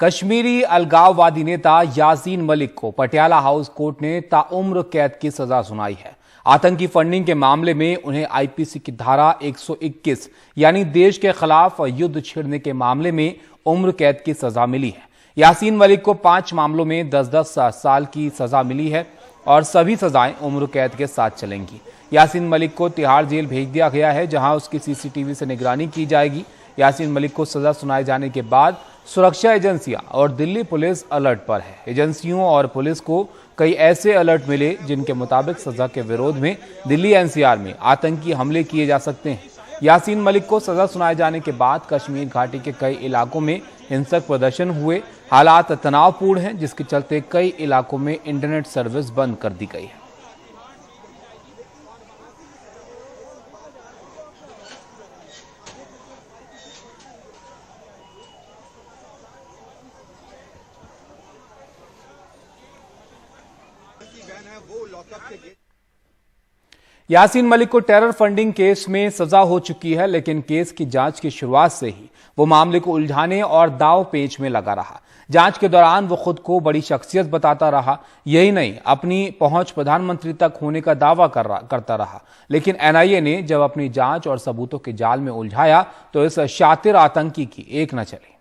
कश्मीरी अलगाववादी नेता यासीन मलिक को पटियाला हाउस कोर्ट ने ताउम्र कैद की सजा सुनाई है। आतंकी फंडिंग के मामले में उन्हें आईपीसी की धारा 121 यानी देश के खिलाफ युद्ध छेड़ने के मामले में उम्र कैद की सजा मिली है। यासीन मलिक को 5 मामलों में 10-10 साल की सजा मिली है और सभी सजाएं उम्र कैद के साथ चलेंगी। यासीन मलिक को तिहाड़ जेल भेज दिया गया है, जहां उसकी सीसीटीवी से निगरानी की जाएगी। यासीन मलिक को सजा सुनाए जाने के बाद सुरक्षा एजेंसियां और दिल्ली पुलिस अलर्ट पर है। एजेंसियों और पुलिस को कई ऐसे अलर्ट मिले जिनके मुताबिक सजा के विरोध में दिल्ली एनसीआर में आतंकी हमले किए जा सकते हैं। यासीन मलिक को सजा सुनाए जाने के बाद कश्मीर घाटी के कई इलाकों में हिंसक प्रदर्शन हुए। हालात तनावपूर्ण हैं, जिसके चलते कई इलाकों में इंटरनेट सर्विस बंद कर दी गई है। यासीन मलिक को टेरर फंडिंग केस में सजा हो चुकी है, लेकिन केस की जांच की शुरुआत से ही वो मामले को उलझाने और दाव पेच में लगा रहा। जांच के दौरान वो खुद को बड़ी शख्सियत बताता रहा। यही नहीं, अपनी पहुंच प्रधानमंत्री तक होने का दावा करता रहा। लेकिन एनआईए ने जब अपनी जांच और सबूतों के जाल में उलझाया तो इस शातिर आतंकी की एक न चली।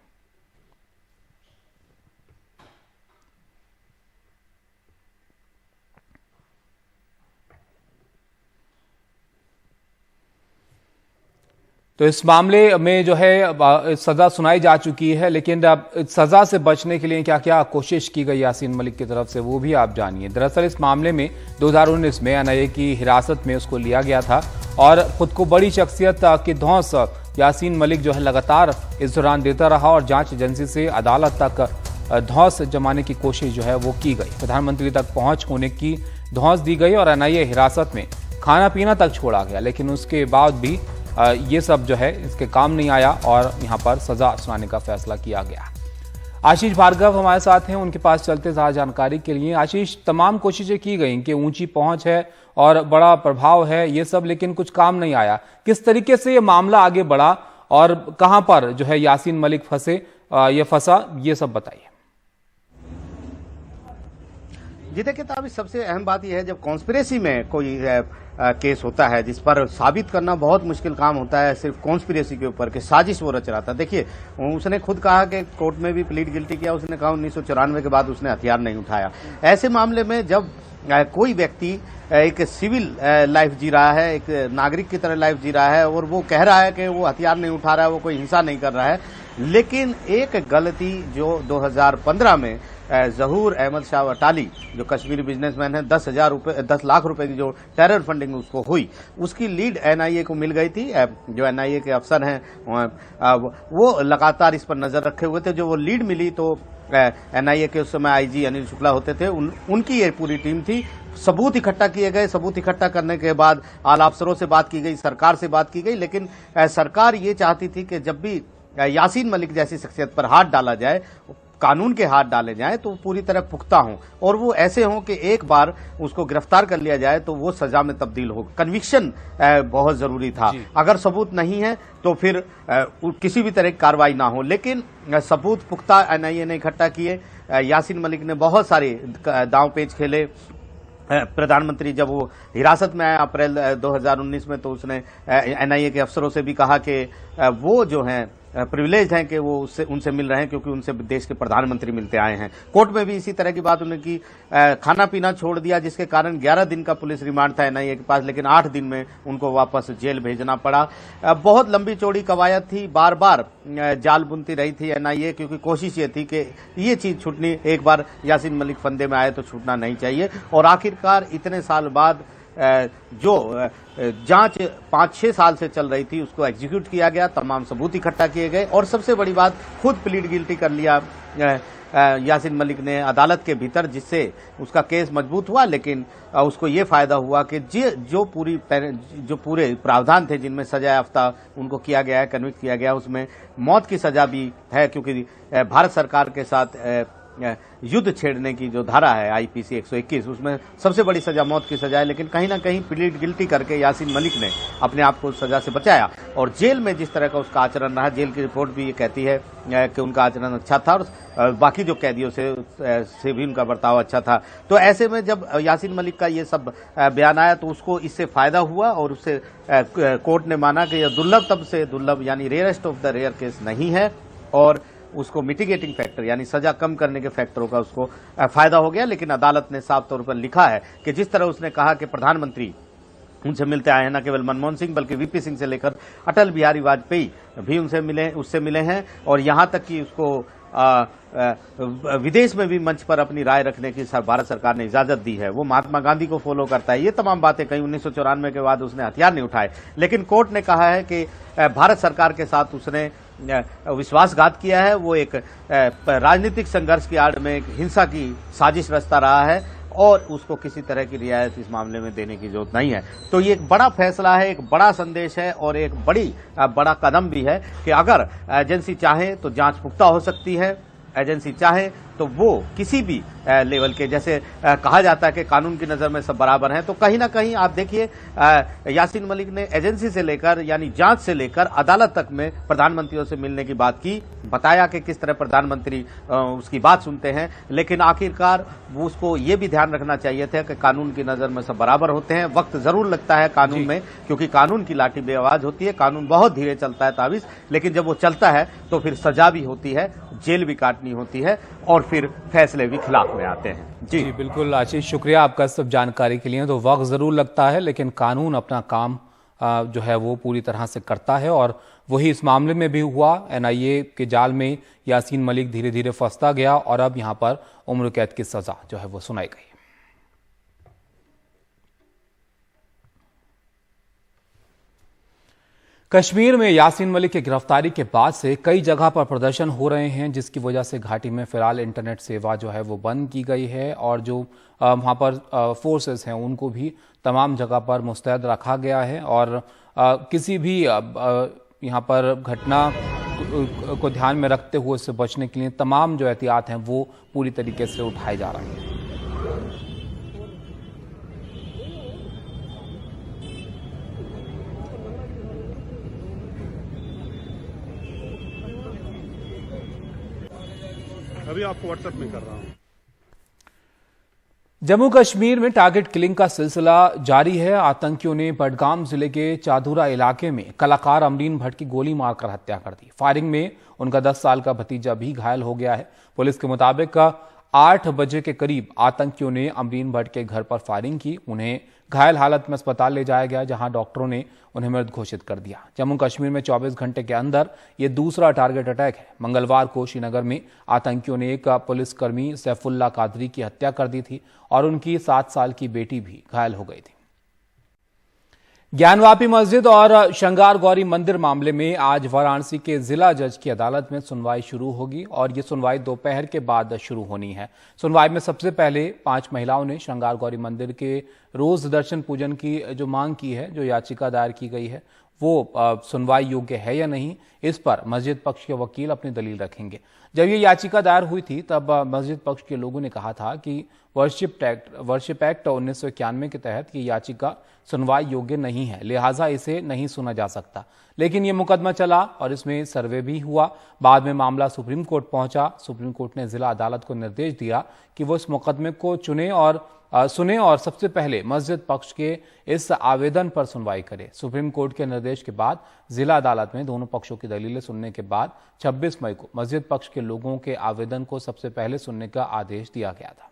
तो इस मामले में जो है सजा सुनाई जा चुकी है, लेकिन सजा से बचने के लिए क्या क्या कोशिश की गई यासीन मलिक की तरफ से, वो भी आप जानिए। दरअसल इस मामले में 2019 में एनआईए की हिरासत में उसको लिया गया था और खुद को बड़ी शख्सियत की धौंस यासीन मलिक जो है लगातार इस दौरान देता रहा और जांच एजेंसी से अदालत तक धौंस जमाने की कोशिश जो है वो की गई। प्रधानमंत्री तक पहुंच होने की धौंस दी गई और एनआईए हिरासत में खाना पीना तक छोड़ा गया, लेकिन उसके बाद भी ये सब जो है इसके काम नहीं आया और यहाँ पर सजा सुनाने का फैसला किया गया। आशीष भार्गव हमारे साथ हैं, उनके पास चलते ज़्यादा जानकारी के लिए। आशीष, तमाम कोशिशें की गई कि ऊंची पहुंच है और बड़ा प्रभाव है ये सब, लेकिन कुछ काम नहीं आया। किस तरीके से ये मामला आगे बढ़ा और कहां पर जो है यासीन मलिक फंसा, ये सब बताइए। जी देखिए, तो अभी सबसे अहम बात यह है, जब कॉन्स्पिरेसी में कोई केस होता है जिस पर साबित करना बहुत मुश्किल काम होता है, सिर्फ कॉन्स्पिरेसी के ऊपर कि साजिश वो रच रहा था। देखिए, उसने खुद कहा कि कोर्ट में भी प्लीड गिल्टी किया। उसने कहा 1994 के बाद उसने हथियार नहीं उठाया। ऐसे मामले में जब कोई व्यक्ति एक सिविल लाइफ जी रहा है, एक नागरिक की तरह लाइफ जी रहा है और वो कह रहा है कि वो हथियार नहीं उठा रहा है, वो कोई हिंसा नहीं कर रहा है, लेकिन एक गलती जो 2015 में जहूर अहमद शाह अटाली जो कश्मीरी बिजनेसमैन है, 10 लाख रुपए की जो टेरर फंडिंग उसको हुई, उसकी लीड एनआईए को मिल गई थी। जो एनआईए के अफसर हैं वो लगातार इस पर नजर रखे हुए थे। जो वो लीड मिली तो एनआईए के उस समय आईजी अनिल शुक्ला होते थे, उनकी ये पूरी टीम थी। सबूत इकट्ठा किए गए। सबूत इकट्ठा करने के बाद आला अफसरों से बात की गई, सरकार से बात की गई, लेकिन सरकार ये चाहती थी कि जब भी यासीन मलिक जैसी शख्सियत पर हाथ डाला जाए, कानून के हाथ डाले जाएं, तो पूरी तरह पुख्ता हों और वो ऐसे हों कि एक बार उसको गिरफ्तार कर लिया जाए तो वो सजा में तब्दील हो। कन्विक्शन बहुत जरूरी था। अगर सबूत नहीं है तो फिर किसी भी तरह की कार्रवाई ना हो, लेकिन सबूत पुख्ता एनआईए ने इकट्ठा किए। यासीन मलिक ने बहुत सारे दांव पेच खेले। प्रधानमंत्री जब वो हिरासत में आया अप्रैल 2019 में, तो उसने एनआईए के अफसरों से भी कहा कि वो जो हैं प्रिविलेज हैं कि वो उनसे मिल रहे हैं, क्योंकि उनसे देश के प्रधानमंत्री मिलते आए हैं। कोर्ट में भी इसी तरह की बात उन्होंने की। खाना पीना छोड़ दिया, जिसके कारण 11 दिन का पुलिस रिमांड था एनआईए के पास, लेकिन 8 दिन में उनको वापस जेल भेजना पड़ा। बहुत लंबी चौड़ी कवायद थी, बार बार जाल बुनती रही थी एनआईए, क्योंकि कोशिश ये थी कि ये चीज छूटनी, एक बार यासीन मलिक फंदे में आए तो छूटना नहीं चाहिए। और आखिरकार इतने साल बाद जो जांच 5-6 साल से चल रही थी उसको एग्जीक्यूट किया गया, तमाम सबूत इकट्ठा किए गए और सबसे बड़ी बात, खुद प्लीड गिल्टी कर लिया यासीन मलिक ने अदालत के भीतर, जिससे उसका केस मजबूत हुआ। लेकिन उसको ये फायदा हुआ कि जो पूरे प्रावधान थे जिनमें सजा याफ्ता उनको किया गया है, कन्विक्ट किया गया, उसमें मौत की सजा भी है, क्योंकि भारत सरकार के साथ युद्ध छेड़ने की जो धारा है आईपीसी 121, उसमें सबसे बड़ी सजा मौत की सजा है। लेकिन कहीं ना कहीं प्लीड गिल्टी करके यासीन मलिक ने अपने आप को उस सजा से बचाया और जेल में जिस तरह का उसका आचरण रहा, जेल की रिपोर्ट भी ये कहती है कि उनका आचरण अच्छा था और बाकी जो कैदियों से भी उनका बर्ताव अच्छा था। तो ऐसे में जब यासीन मलिक का ये सब बयान आया तो उसको इससे फायदा हुआ और उससे कोर्ट ने माना कि यह दुर्लभ तब से दुर्लभ यानी rarest of the rare case नहीं है और उसको मिटिगेटिंग फैक्टर यानी सजा कम करने के फैक्टरों का उसको फायदा हो गया। लेकिन अदालत ने साफ तौर पर लिखा है कि जिस तरह उसने कहा कि प्रधानमंत्री उनसे मिलते आए हैं, न केवल मनमोहन सिंह बल्कि वीपी सिंह से लेकर अटल बिहारी वाजपेयी भी उससे मिले हैं और यहां तक कि उसको विदेश में भी मंच पर अपनी राय रखने की भारत सरकार ने इजाजत दी है। वो महात्मा गांधी को फॉलो करता है। ये तमाम बातें कहीं 1994 के बाद उसने हथियार नहीं उठाए। लेकिन कोर्ट ने कहा है कि भारत सरकार के साथ उसने विश्वासघात किया है। वो एक राजनीतिक संघर्ष की आड़ में एक हिंसा की साजिश रचता रहा है और उसको किसी तरह की रियायत इस मामले में देने की जरूरत नहीं है। तो ये एक बड़ा फैसला है, एक बड़ा संदेश है और एक बड़ा कदम भी है कि अगर एजेंसी चाहे तो जांच पुख्ता हो सकती है, एजेंसी चाहे तो वो किसी भी लेवल के, जैसे कहा जाता है कि कानून की नजर में सब बराबर हैं, तो कहीं ना कहीं आप देखिए यासीन मलिक ने एजेंसी से लेकर यानी जांच से लेकर अदालत तक में प्रधानमंत्रियों से मिलने की बात की, बताया कि किस तरह प्रधानमंत्री उसकी बात सुनते हैं। लेकिन आखिरकार वो उसको ये भी ध्यान रखना चाहिए था कि कानून की नजर में सब बराबर होते हैं। वक्त जरूर लगता है कानून में, क्योंकि कानून की लाठी बेआवाज होती है, कानून बहुत धीरे चलता है ताबीज, लेकिन जब वो चलता है तो फिर सजा भी होती है, जेल भी काटनी होती है और फिर फैसले भी खिलाफ में आते हैं। जी बिल्कुल आशीष, शुक्रिया आपका सब जानकारी के लिए। तो वक्त जरूर लगता है लेकिन कानून अपना काम जो है वो पूरी तरह से करता है और वही इस मामले में भी हुआ। एनआईए के जाल में यासीन मलिक धीरे धीरे फंसता गया और अब यहां पर उम्र कैद की सजा जो है वो सुनाई गई। कश्मीर में यासीन मलिक की गिरफ्तारी के बाद से कई जगह पर प्रदर्शन हो रहे हैं, जिसकी वजह से घाटी में फिलहाल इंटरनेट सेवा जो है वो बंद की गई है और जो वहां पर फोर्सेस हैं उनको भी तमाम जगह पर मुस्तैद रखा गया है और किसी भी यहां पर घटना को ध्यान में रखते हुए इससे बचने के लिए तमाम जो एहतियात हैं वो पूरी तरीके से उठाए जा रहे हैं। अभी आपको व्हाट्सएप में कर रहा हूं। जम्मू कश्मीर में टारगेट किलिंग का सिलसिला जारी है। आतंकियों ने बडगाम जिले के चादुरा इलाके में कलाकार अमरीन भट्ट की गोली मारकर हत्या कर दी। फायरिंग में उनका 10 साल का भतीजा भी घायल हो गया है। पुलिस के मुताबिक 8 बजे के करीब आतंकियों ने अमरीन भट्ट के घर पर फायरिंग की। उन्हें घायल हालत में अस्पताल ले जाया गया, जहां डॉक्टरों ने उन्हें मृत घोषित कर दिया। जम्मू कश्मीर में 24 घंटे के अंदर यह दूसरा टारगेट अटैक है। मंगलवार को श्रीनगर में आतंकियों ने एक पुलिसकर्मी सैफुल्ला कादरी की हत्या कर दी थी और उनकी 7 साल की बेटी भी घायल हो गई थी। ज्ञानवापी मस्जिद और श्रृंगार गौरी मंदिर मामले में आज वाराणसी के जिला जज की अदालत में सुनवाई शुरू होगी और ये सुनवाई दोपहर के बाद शुरू होनी है। सुनवाई में सबसे पहले 5 महिलाओं ने श्रृंगार गौरी मंदिर के रोज दर्शन पूजन की जो मांग की है, जो याचिका दायर की गई है, वो सुनवाई योग्य है या नहीं, इस पर मस्जिद पक्ष के वकील अपनी दलील रखेंगे। जब ये याचिका दायर हुई थी तब मस्जिद पक्ष के लोगों ने कहा था कि वर्शिप एक्ट 1991 के तहत ये याचिका सुनवाई योग्य नहीं है, लिहाजा इसे नहीं सुना जा सकता। लेकिन ये मुकदमा चला और इसमें सर्वे भी हुआ। बाद में मामला सुप्रीम कोर्ट पहुंचा। सुप्रीम कोर्ट ने जिला अदालत को निर्देश दिया कि वो इस मुकदमे को सुने और सबसे पहले मस्जिद पक्ष के इस आवेदन पर सुनवाई करे। सुप्रीम कोर्ट के निर्देश के बाद जिला अदालत में दोनों पक्षों की दलीलें सुनने के बाद 26 मई को मस्जिद पक्ष के लोगों के आवेदन को सबसे पहले सुनने का आदेश दिया गया था।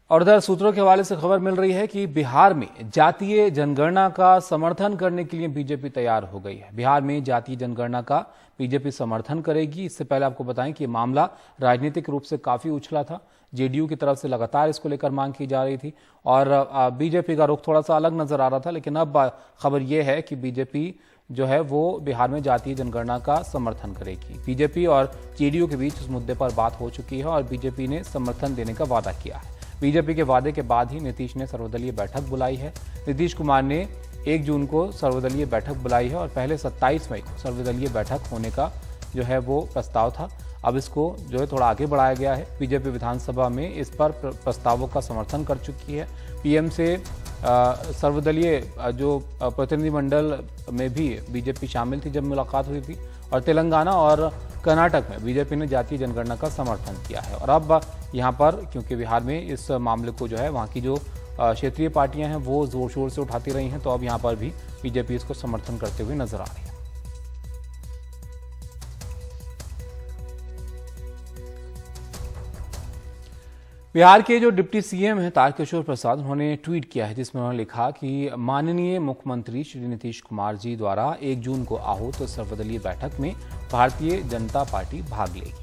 और उधर सूत्रों के हवाले से खबर मिल रही है कि बिहार में जातीय जनगणना का समर्थन करने के लिए बीजेपी तैयार हो गई है। बिहार में जातीय जनगणना का बीजेपी समर्थन करेगी। इससे पहले आपको बताएं कि मामला राजनीतिक रूप से काफी उछला था। जेडीयू की तरफ से लगातार इसको लेकर मांग की जा रही थी और बीजेपी का रुख थोड़ा सा अलग नजर आ रहा था। लेकिन अब खबर यह है कि बीजेपी जो है वो बिहार में जातीय जनगणना का समर्थन करेगी। बीजेपी और जेडीयू के बीच इस मुद्दे पर बात हो चुकी है और बीजेपी ने समर्थन देने का वादा किया है। बीजेपी के वादे के बाद ही नीतीश ने सर्वदलीय बैठक बुलाई है। नीतीश कुमार ने 1 जून को सर्वदलीय बैठक बुलाई है और पहले 27 मई को सर्वदलीय बैठक होने का जो है वो प्रस्ताव था। अब इसको जो है थोड़ा आगे बढ़ाया गया है। बीजेपी विधानसभा में इस पर प्रस्तावों का समर्थन कर चुकी है। पीएम से सर्वदलीय जो प्रतिनिधिमंडल में भी बीजेपी शामिल थी जब मुलाकात हुई थी, और तेलंगाना और कर्नाटक में बीजेपी ने जातीय जनगणना का समर्थन किया है। और अब यहाँ पर क्योंकि बिहार में इस मामले को जो है वहाँ की जो क्षेत्रीय पार्टियां हैं वो जोर शोर से उठाती रही हैं, तो अब यहाँ पर भी बीजेपी इसको समर्थन करते हुए नजर आ रही है। बिहार के जो डिप्टी सीएम हैं तारकिशोर प्रसाद, उन्होंने ट्वीट किया है जिसमें उन्होंने लिखा कि माननीय मुख्यमंत्री श्री नीतीश कुमार जी द्वारा 1 जून को आहूत सर्वदलीय बैठक में भारतीय जनता पार्टी भाग लेगी।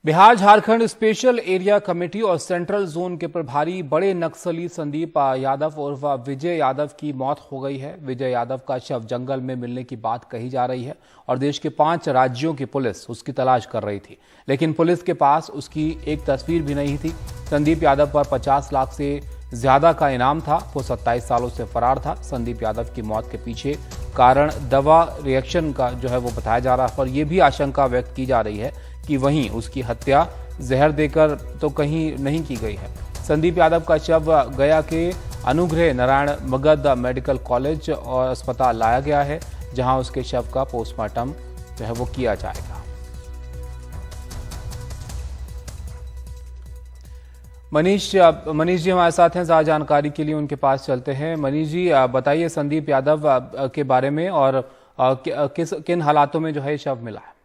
Bihar Jharkhand special area committee और सेंट्रल जोन के प्रभारी बड़े नक्सली संदीप यादव उर्फ विजय यादव की मौत हो गई है। विजय यादव का शव जंगल में मिलने की बात कही जा रही है और देश के 5 राज्यों की पुलिस उसकी तलाश कर रही थी, लेकिन पुलिस के पास उसकी एक तस्वीर भी नहीं थी। संदीप यादव पर 50 लाख से ज्यादा का इनाम था। वो 27 सालों से फरार था। संदीप यादव की मौत के पीछे कारण दवा रिएक्शन का जो है वो बताया जा रहा है और ये भी आशंका व्यक्त की जा रही है कि वहीं उसकी हत्या जहर देकर तो कहीं नहीं की गई है। संदीप यादव का शव गया के अनुग्रह नारायण मगध मेडिकल कॉलेज और अस्पताल लाया गया है, जहां उसके शव का पोस्टमार्टम जो है वो किया जाएगा। मनीष जी हमारे साथ हैं, ज्यादा जानकारी के लिए उनके पास चलते हैं। मनीष जी बताइए संदीप यादव के बारे में और किन हालातों में जो है शव मिला है।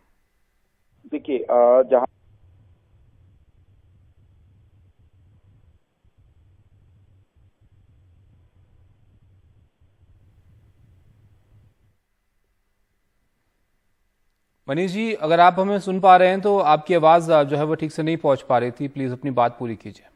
देखिए जहां मनीष जी अगर आप हमें सुन पा रहे हैं तो आपकी आवाज जो है वो ठीक से नहीं पहुंच पा रही थी, प्लीज अपनी बात पूरी कीजिए।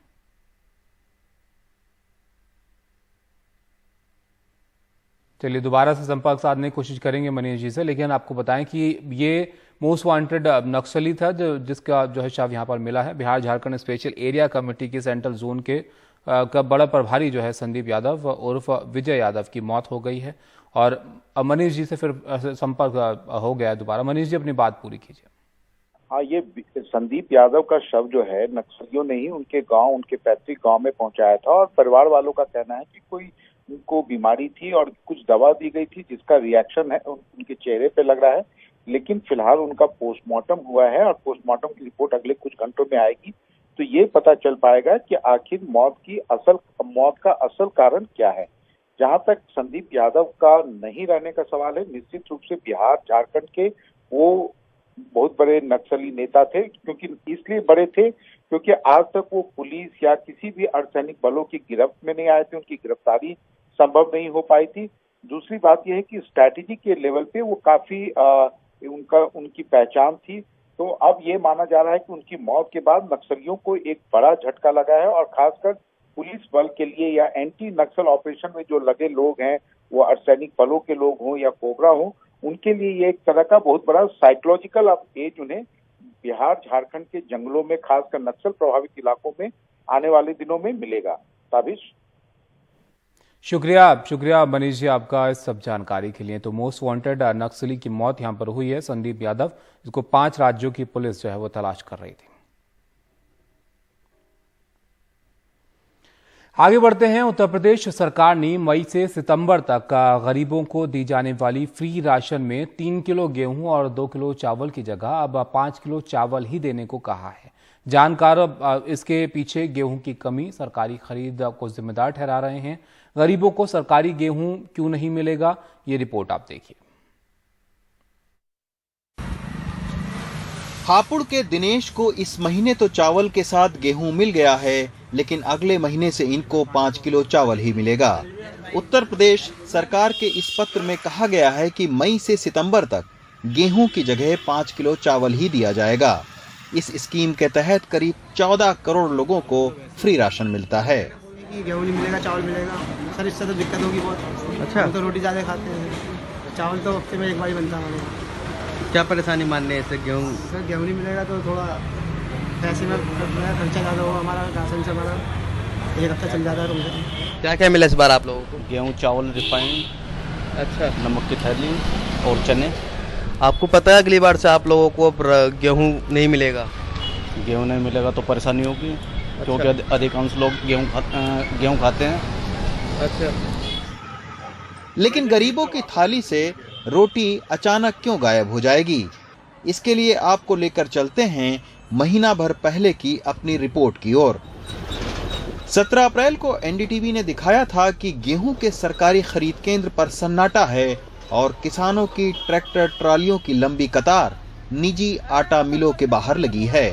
चलिए दोबारा से संपर्क साधने की कोशिश करेंगे मनीष जी से, लेकिन आपको बताएं कि ये मोस्ट वांटेड नक्सली था जिसका जो है शव यहाँ पर मिला है। Bihar Jharkhand special area committee की सेंट्रल जोन के का बड़ा प्रभारी जो है संदीप यादव उर्फ विजय यादव की मौत हो गई है और मनीष जी से फिर संपर्क हो गया है दोबारा। मनीष जी अपनी बात पूरी कीजिए। हाँ, ये संदीप यादव का शव जो है नक्सलियों ने ही उनके गांव, उनके पैतृक गांव में पहुंचाया था और परिवार वालों का कहना है कि कोई उनको बीमारी थी और कुछ दवा दी गई थी जिसका रिएक्शन है उनके चेहरे पे लग रहा है, लेकिन फिलहाल उनका पोस्टमार्टम हुआ है और पोस्टमार्टम की रिपोर्ट अगले कुछ घंटों में आएगी तो ये पता चल पाएगा कि आखिर मौत का असल कारण क्या है। जहां तक संदीप यादव का नहीं रहने का सवाल है, निश्चित रूप से बिहार झारखंड के वो बहुत बड़े नक्सली नेता थे, क्योंकि इसलिए बड़े थे क्योंकि आज तक वो पुलिस या किसी भी अर्धसैनिक बलों की गिरफ्त में नहीं आए थे, उनकी गिरफ्तारी संभव नहीं हो पाई थी। दूसरी बात यह है कि स्ट्रैटेजी के लेवल पे वो काफी उनकी पहचान थी। तो अब ये माना जा रहा है कि उनकी मौत के बाद नक्सलियों को एक बड़ा झटका लगा है और खासकर पुलिस बल के लिए या एंटी नक्सल ऑपरेशन में जो लगे लोग हैं, वो अर्धसैनिक बलों के लोग हों या कोबरा हों, उनके लिए ये एक तरह का बहुत बड़ा साइकोलॉजिकल एज उन्हें बिहार झारखंड के जंगलों में, खासकर नक्सल प्रभावित इलाकों में आने वाले दिनों में मिलेगा। ताबिश, शुक्रिया मनीष जी आपका इस सब जानकारी के लिए। तो मोस्ट वांटेड नक्सली की मौत यहां पर हुई है, संदीप यादव, जिसको 5 राज्यों की पुलिस जो है वो तलाश कर रही थी। आगे बढ़ते हैं। उत्तर प्रदेश सरकार ने मई से सितंबर तक गरीबों को दी जाने वाली फ्री राशन में 3 किलो गेहूं और 2 किलो चावल की जगह अब 5 किलो चावल ही देने को कहा है। जानकार इसके पीछे गेहूं की कमी, सरकारी खरीद को जिम्मेदार ठहरा रहे हैं। गरीबों को सरकारी गेहूं क्यों नहीं मिलेगा, ये रिपोर्ट आप देखिए। हापुड़ के दिनेश को इस महीने तो चावल के साथ गेहूं मिल गया है, लेकिन अगले महीने से इनको 5 किलो चावल ही मिलेगा। उत्तर प्रदेश सरकार के इस पत्र में कहा गया है कि मई से सितंबर तक गेहूं की जगह 5 किलो चावल ही दिया जाएगा। इस स्कीम के तहत करीब 14 करोड़ लोगों को फ्री राशन मिलता है। गेहूं नहीं मिलेगा, चावल मिलेगा सर, इससे तो दिक्कत होगी बहुत। अच्छा, हम तो रोटी ज़्यादा खाते हैं, चावल तो हफ्ते में एक बार ही बनता है हमारे। क्या परेशानी मान रहे हैं इससे? गेहूँ सर गेहूं नहीं मिलेगा तो थोड़ा ऐसे में मेरा खर्चा ज़्यादा हो, हमारा राशन से हमारा एक हफ्ता चल जाता है। तो क्या क्या मिला इस बार आप लोगों को? गेहूँ, चावल, रिफाइंड, अच्छा, नमक की थैली और चने। आपको पता है अगली बार से आप लोगों को अब गेहूं नहीं मिलेगा? गेहूँ नहीं मिलेगा तो परेशानी होगी, क्योंकि अधिकांश लोग गेहूँ खाते हैं। अच्छा, लेकिन गरीबों की थाली से रोटी अचानक क्यों गायब हो जाएगी? इसके लिए आपको लेकर चलते हैं महीना भर पहले की अपनी रिपोर्ट की ओर। 17 अप्रैल को एनडीटीवी ने दिखाया था कि गेहूं के सरकारी खरीद केंद्र पर सन्नाटा है और किसानों की ट्रैक्टर ट्रालियों की लंबी कतार निजी आटा मिलों के बाहर लगी है।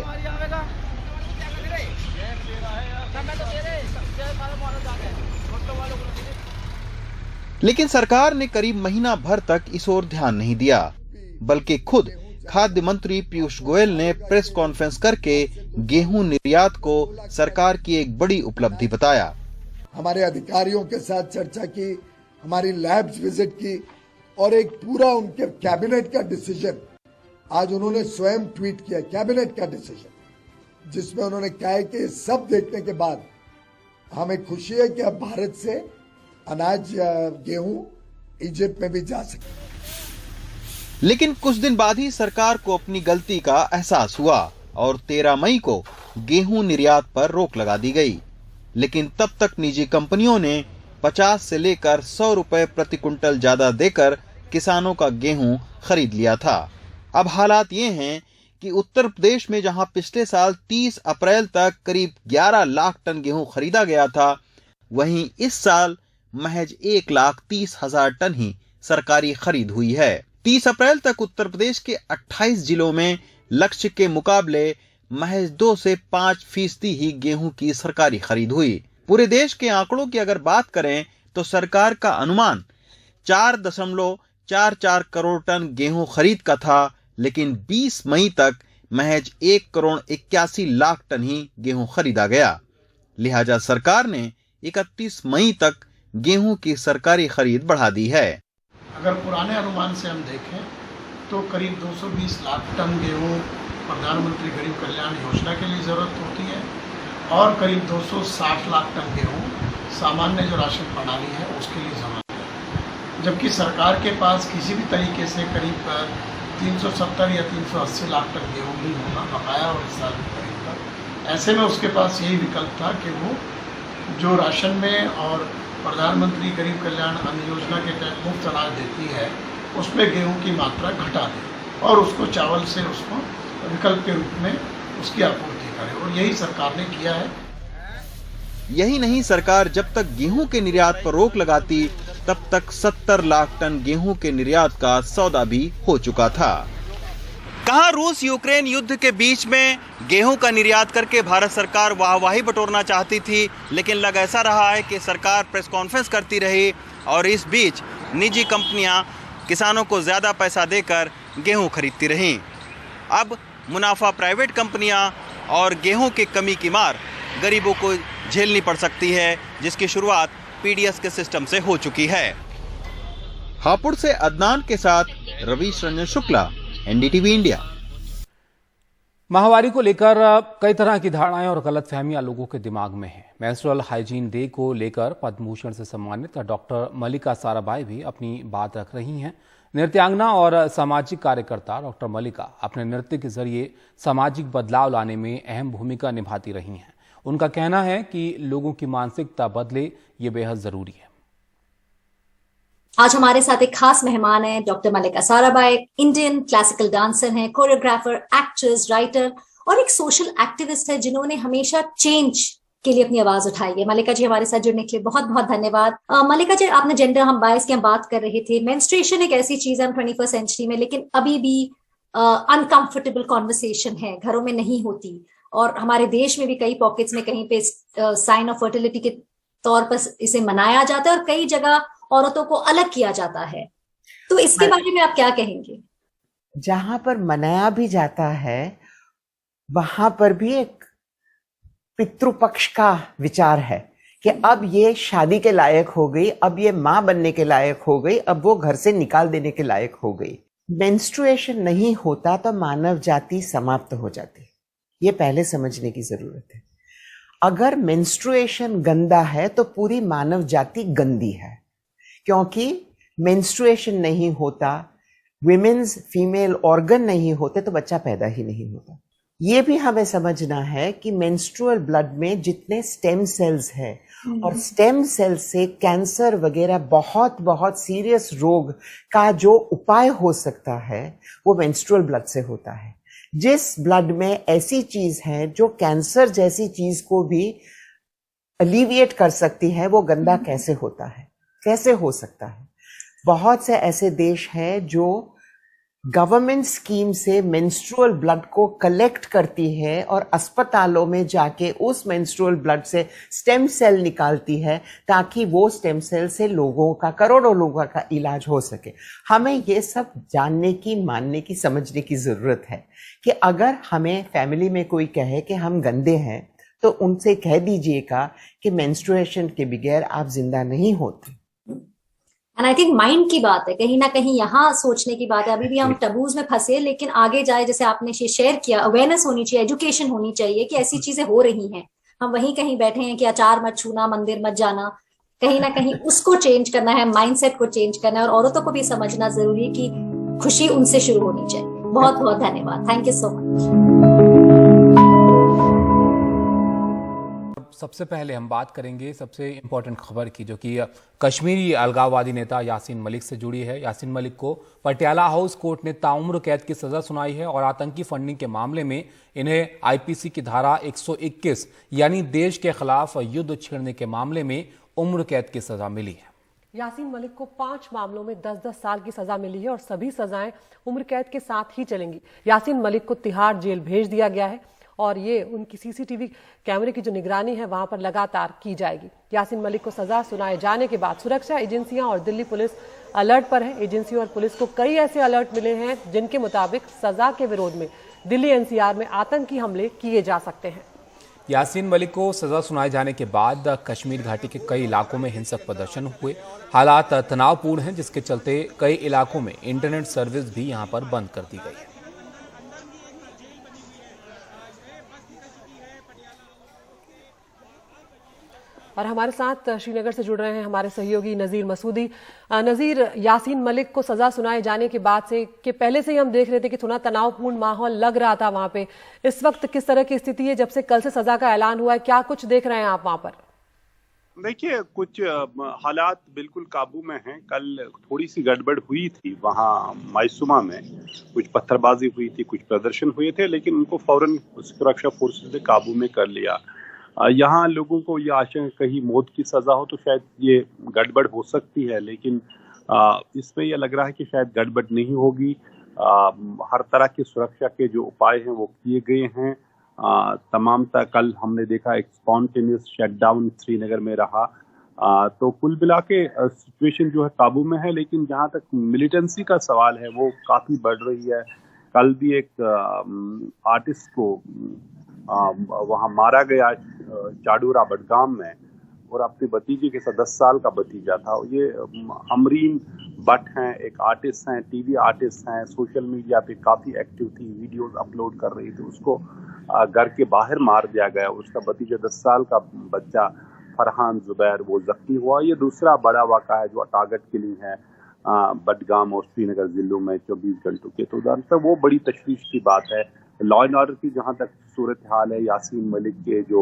लेकिन सरकार ने करीब महीना भर तक इस ओर ध्यान नहीं दिया, बल्कि खुद खाद्य मंत्री पीयूष गोयल ने प्रेस कॉन्फ्रेंस करके गेहूं निर्यात को सरकार की एक बड़ी उपलब्धि बताया। हमारे अधिकारियों के साथ चर्चा की, हमारी लैब्स विजिट की और एक पूरा उनके कैबिनेट का डिसीजन आज उन्होंने स्वयं ट्वीट किया, कैबिनेट का डिसीजन, जिसमें उन्होंने कहा है कि सब देखने के बाद हमें खुशी है कि अब भारत से अनाज गेहूं इजिप्ट में भी जा सके। लेकिन कुछ दिन बाद ही सरकार को अपनी गलती का एहसास हुआ और 13 मई को गेहूं निर्यात पर रोक लगा दी गई। लेकिन तब तक निजी कंपनियों ने 50 से लेकर 100 रुपए प्रति कुंटल ज्यादा देकर किसानों का गेहूं खरीद लिया था। अब हालात ये हैं कि उत्तर प्रदेश में जहां पिछले साल 30 अप्रैल तक करीब 11 लाख टन गेहूं खरीदा गया था, वहीं इस साल महज 1,30,000 टन ही सरकारी खरीद हुई है। 30 अप्रैल तक उत्तर प्रदेश के 28 जिलों में लक्ष्य के मुकाबले महज 2 से 5% ही गेहूं की सरकारी खरीद हुई। पूरे देश के आंकड़ों की अगर बात करें तो सरकार का अनुमान 4.44 करोड़ टन गेहूं खरीद का था, लेकिन 20 मई तक महज 1,81,00,000 टन ही गेहूं खरीदा गया। लिहाजा सरकार ने 31 मई तक गेहूं की सरकारी खरीद बढ़ा दी है। अगर पुराने अनुमान से हम देखें तो करीब 220 लाख टन गेहूं प्रधानमंत्री गरीब कल्याण योजना के लिए ज़रूरत होती है और करीब 260 लाख टन गेहूं सामान्य जो राशन प्रणाली है उसके लिए ज़रूरत है। जबकि सरकार के पास किसी भी तरीके से करीब 370 या 380 लाख टन गेहूं ही होना बकाया और इस साल की खरीद पर। ऐसे में उसके पास यही विकल्प था कि वो जो राशन में और प्रधानमंत्री गरीब कल्याण अन्न योजना के तहत मुफ्त अनाज देती है उसमें गेहूं की मात्रा घटा दे और उसको चावल से उसको विकल्प के रूप में उसकी आपूर्ति करे, और यही सरकार ने किया है। यही नहीं, सरकार जब तक गेहूं के निर्यात पर रोक लगाती तब तक 70 लाख टन गेहूं के निर्यात का सौदा भी हो चुका था। कहां रूस यूक्रेन युद्ध के बीच में गेहूं का निर्यात करके भारत सरकार वाहवाही बटोरना चाहती थी, लेकिन लग ऐसा रहा है कि सरकार प्रेस कॉन्फ्रेंस करती रही और इस बीच निजी कंपनियां किसानों को ज्यादा पैसा देकर गेहूं खरीदती रहीं। अब मुनाफा प्राइवेट कंपनियां और गेहूं की कमी की मार गरीबों को झेलनी पड़ सकती है, जिसकी शुरुआत पीडीएस के सिस्टम से हो चुकी है। हापुड़ से अदनान के साथ रवीश रंजन शुक्ला, एनडीटीवी इंडिया। माहवारी को लेकर कई तरह की धारणाएं और गलतफहमियां लोगों के दिमाग में हैं। मेंस्ट्रुअल हाइजीन डे को लेकर पद्म भूषण से सम्मानित डॉक्टर मल्लिका साराभाई भी अपनी बात रख रही हैं। नृत्यांगना और सामाजिक कार्यकर्ता डॉक्टर मल्लिका अपने नृत्य के जरिए सामाजिक बदलाव लाने में अहम भूमिका निभाती रही हैं। उनका कहना है कि लोगों की मानसिकता बदले, ये बेहद जरूरी है। आज हमारे साथ एक खास मेहमान है डॉक्टर मल्लिका साराभाई। इंडियन क्लासिकल डांसर हैं, कोरियोग्राफर, एक्ट्रेस, राइटर और एक सोशल एक्टिविस्ट है जिन्होंने हमेशा चेंज के लिए अपनी आवाज उठाई है। मल्लिका जी हमारे साथ जुड़ने के लिए बहुत बहुत धन्यवाद। मल्लिका जी, आपने जेंडर हम बायस की हम बात कर रहे थे। मेंस्ट्रुएशन एक ऐसी चीज है 21st सेंचुरी में, लेकिन अभी भी अनकंफर्टेबल कॉन्वर्सेशन है, घरों में नहीं होती, और हमारे देश में भी कई पॉकेट्स में कहीं पे साइन ऑफ फर्टिलिटी के तौर पर इसे मनाया जाता है और कई जगह औरतों को अलग किया जाता है। तो इसके बारे में आप क्या कहेंगे? जहां पर मनाया भी जाता है वहां पर भी एक पितृपक्ष का विचार है कि अब ये शादी के लायक हो गई, अब ये मां बनने के लायक हो गई, अब वो घर से निकाल देने के लायक हो गई। मेंस्ट्रुएशन नहीं होता तो मानव जाति समाप्त हो जाती। ये पहले समझने की जरूरत है। अगर मेंस्ट्रुएशन गंदा है तो पूरी मानव जाति गंदी है, क्योंकि मेंस्ट्रुएशन नहीं होता, विमेन्स फीमेल ऑर्गन नहीं होते तो बच्चा पैदा ही नहीं होता। ये भी हमें समझना है कि मेंस्ट्रुअल ब्लड में जितने स्टेम सेल्स हैं और स्टेम सेल से कैंसर वगैरह बहुत बहुत सीरियस रोग का जो उपाय हो सकता है वो मेंस्ट्रुअल ब्लड से होता है। जिस ब्लड में ऐसी चीज है जो कैंसर जैसी चीज को भी अलिविएट कर सकती है, वो गंदा कैसे होता है, कैसे हो सकता है? बहुत से ऐसे देश हैं जो गवर्नमेंट स्कीम से मेंस्ट्रुअल ब्लड को कलेक्ट करती है और अस्पतालों में जाके उस मेंस्ट्रुअल ब्लड से स्टेम सेल निकालती है ताकि वो स्टेम सेल से लोगों का, करोड़ों लोगों का इलाज हो सके। हमें ये सब जानने की, मानने की, समझने की जरूरत है कि अगर हमें फैमिली में कोई कहे कि हम गंदे हैं तो उनसे कह दीजिएगा कि मेंस्ट्रुएशन के बगैर आप जिंदा नहीं होते। एंड आई थिंक माइंड की बात है, कहीं ना कहीं यहाँ सोचने की बात है। अभी भी हम टबूज में फंसे, लेकिन आगे जाए, जैसे आपने शेयर किया, अवेयरनेस होनी चाहिए, एजुकेशन होनी चाहिए कि ऐसी चीजें हो रही हैं। हम वहीं कहीं बैठे हैं कि अचार मत छूना, मंदिर मत जाना, कहीं ना कहीं उसको चेंज करना है, माइंडसेट को चेंज करना है, और औरतों को भी समझना जरूरी है कि खुशी उनसे शुरू होनी चाहिए। बहुत बहुत धन्यवाद, थैंक यू सो मच। सबसे पहले हम बात करेंगे सबसे इंपॉर्टेंट खबर की, जो कि कश्मीरी अलगाववादी नेता यासीन मलिक से जुड़ी है। यासीन मलिक को पटियाला हाउस कोर्ट ने ताउम्र कैद की सजा सुनाई है और आतंकी फंडिंग के मामले में इन्हें आईपीसी की धारा 121 यानी देश के खिलाफ युद्ध छेड़ने के मामले में उम्र कैद की सजा मिली है। यासीन मलिक को 5 मामलों में 10-10 साल की सजा मिली है और सभी सजाएं उम्र कैद के साथ ही चलेंगी। यासीन मलिक को तिहाड़ जेल भेज दिया गया है और ये उनकी सीसीटीवी कैमरे की जो निगरानी है वहां पर लगातार की जाएगी। यासीन मलिक को सजा सुनाए जाने के बाद सुरक्षा एजेंसियां और दिल्ली पुलिस अलर्ट पर है। एजेंसियों और पुलिस को कई ऐसे अलर्ट मिले हैं जिनके मुताबिक सजा के विरोध में दिल्ली एनसीआर में आतंकी हमले किए जा सकते हैं। यासीन मलिक को सजा सुनाए जाने के बाद कश्मीर घाटी के कई इलाकों में हिंसक प्रदर्शन हुए। हालात तनावपूर्ण हैं, जिसके चलते कई इलाकों में इंटरनेट सर्विस भी यहां पर बंद कर दी गई है। और हमारे साथ श्रीनगर से जुड़ रहे हैं हमारे सहयोगी नजीर मसूदी। नजीर, यासीन मलिक को सजा सुनाए जाने के बाद से कि पहले से ही हम देख रहे थे कि थोड़ा तनावपूर्ण माहौल लग रहा था वहां पे, इस वक्त किस तरह की स्थिति है जब से कल से सजा का ऐलान हुआ है? क्या कुछ देख रहे हैं आप वहां पर? देखिए, कुछ हालात बिल्कुल काबू में हैं। कल थोड़ी सी गड़बड़ हुई थी वहाँ मायसूमा में, कुछ पत्थरबाजी हुई थी, कुछ प्रदर्शन हुए थे, लेकिन उनको फौरन सुरक्षा फोर्सेस ने काबू में कर लिया। यहाँ लोगों को ये आशंका कहीं मौत की सजा हो तो शायद ये गड़बड़ हो सकती है, लेकिन इसमें यह लग रहा है कि शायद गड़बड़ नहीं होगी। हर तरह की सुरक्षा के जो उपाय हैं वो किए गए हैं। तमाम कल हमने देखा एक स्पॉन्टेनियस शटडाउन श्रीनगर में रहा। तो कुल मिला के सिचुएशन जो है काबू में है, लेकिन जहाँ तक मिलिटेंसी का सवाल है वो काफ़ी बढ़ रही है। कल भी एक आर्टिस्ट को वहाँ मारा गया चाडूरा बडगाम में, और अपने भतीजे के साथ 10 साल का भतीजा था। ये अमरीन भट्ट हैं, एक आर्टिस्ट हैं, टीवी आर्टिस्ट हैं, सोशल मीडिया पे काफ़ी एक्टिव थी, वीडियोस अपलोड कर रही थी। उसको घर के बाहर मार दिया गया। उसका भतीजा 10 साल का बच्चा फरहान जुबैर वो जख्मी हुआ। ये दूसरा बड़ा वाक़ा है जो टारगेट किलिंग है बडगाम और श्रीनगर जिलों में 24 घंटों के दौरान। तो वो बड़ी तशवीश की बात है। लॉ एंड ऑर्डर की जहाँ तक सूरत हाल है, यासीन मलिक के जो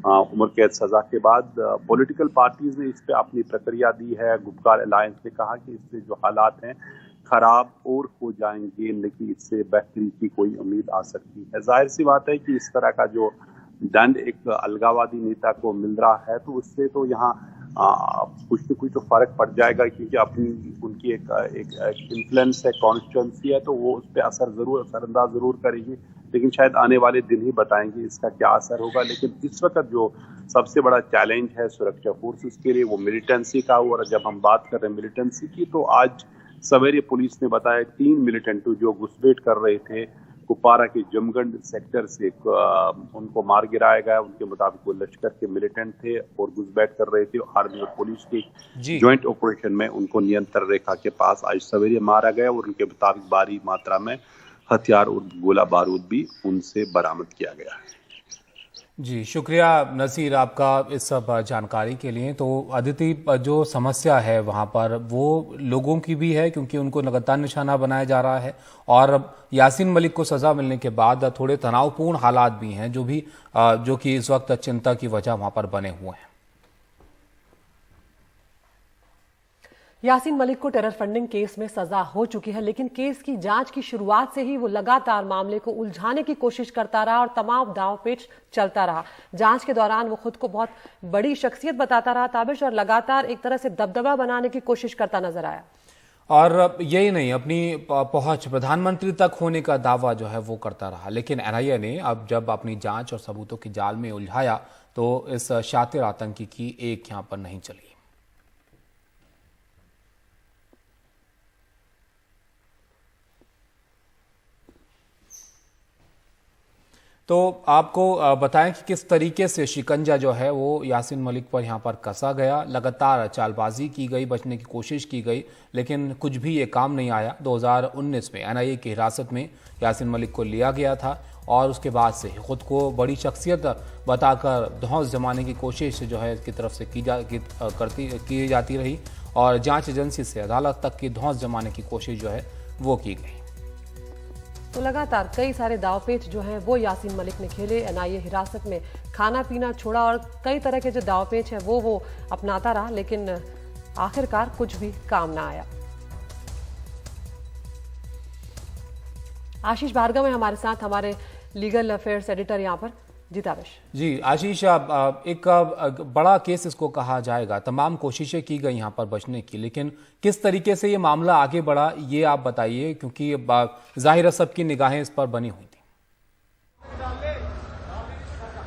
उम्र कैद सजा के बाद पॉलिटिकल पार्टीज ने इस पे अपनी प्रक्रिया दी है। गुपकार अलायंस ने कहा कि इससे जो हालात हैं खराब और हो जाएंगे, लेकिन इससे बेहतरी की कोई उम्मीद आ सकती है। जाहिर सी बात है कि इस तरह का जो दंड एक अलगाववादी नेता को मिल रहा है तो उससे तो यहाँ कुछ न कुछ तो फर्क पड़ जाएगा, क्योंकि अपनी उनकी एक इन्फ्लुएंस है, कॉन्स्टिट्यूंसी है, तो वो उस पर असरअंदाज जरूर करेगी। लेकिन शायद आने वाले दिन ही बताएंगे इसका क्या असर होगा। लेकिन इस वक्त जो सबसे बड़ा चैलेंज है सुरक्षा फोर्सेस के लिए वो मिलिटेंसी का। और जब हम बात कर रहे हैं मिलिटेंसी की, तो आज सवेरे पुलिस ने बताया 3 मिलिटेंट जो घुसपैठ कर रहे थे कुपवारा के जमगंड सेक्टर से, उनको मार गिराया गया। उनके मुताबिक वो लश्कर के मिलिटेंट थे और घुसपैठ कर रहे थे। आर्मी और पुलिस के ज्वाइंट ऑपरेशन में उनको नियंत्रण रेखा के पास आज सवेरे मारा गया और उनके मुताबिक भारी मात्रा में हथियार और गोला बारूद भी उनसे बरामद किया गया है। जी शुक्रिया नसीर आपका इस सब जानकारी के लिए। तो अदिति, जो समस्या है वहां पर वो लोगों की भी है क्योंकि उनको लगातार निशाना बनाया जा रहा है, और यासीन मलिक को सजा मिलने के बाद थोड़े तनावपूर्ण हालात भी हैं जो कि इस वक्त चिंता की वजह वहां पर बने हुए हैं। यासीन मलिक को टेरर फंडिंग केस में सजा हो चुकी है, लेकिन केस की जांच की शुरुआत से ही वो लगातार मामले को उलझाने की कोशिश करता रहा और तमाम दांव-पेच चलता रहा। जांच के दौरान वो खुद को बहुत बड़ी शख्सियत बताता रहा ताबिश, और लगातार एक तरह से दबदबा बनाने की कोशिश करता नजर आया। और यही नहीं, अपनी पहुंच प्रधानमंत्री तक होने का दावा जो है वो करता रहा, लेकिन एनआईए ने अब जब अपनी जांच और सबूतों की जाल में उलझाया तो इस शातिर आतंकी की एक यहां पर नहीं चली। तो आपको बताएं कि किस तरीके से शिकंजा जो है वो यासीन मलिक पर यहाँ पर कसा गया। लगातार चालबाजी की गई, बचने की कोशिश की गई, लेकिन कुछ भी ये काम नहीं आया। 2019 में एनआईए की हिरासत में यासीन मलिक को लिया गया था और उसके बाद से खुद को बड़ी शख्सियत बताकर धौंस जमाने की कोशिश जो है इसकी तरफ से की जाती रही, और जांच एजेंसी से अदालत तक की धौंस जमाने की कोशिश जो है वो की गई। तो लगातार कई सारे दावपेच जो हैं वो यासीन मलिक ने खेले। एनआईए हिरासत में खाना पीना छोड़ा और कई तरह के जो दावपेच हैं वो अपनाता रहा, लेकिन आखिरकार कुछ भी काम ना आया। आशीष भार्गव है हमारे साथ, हमारे लीगल अफेयर्स एडिटर यहाँ पर। जी आशीष, एक बड़ा केस इसको कहा जाएगा, तमाम कोशिशें की गई यहाँ पर बचने की, लेकिन किस तरीके से ये मामला आगे बढ़ा ये आप बताइए, क्योंकि जाहिर है सबकी निगाहें इस पर बनी हुई थी।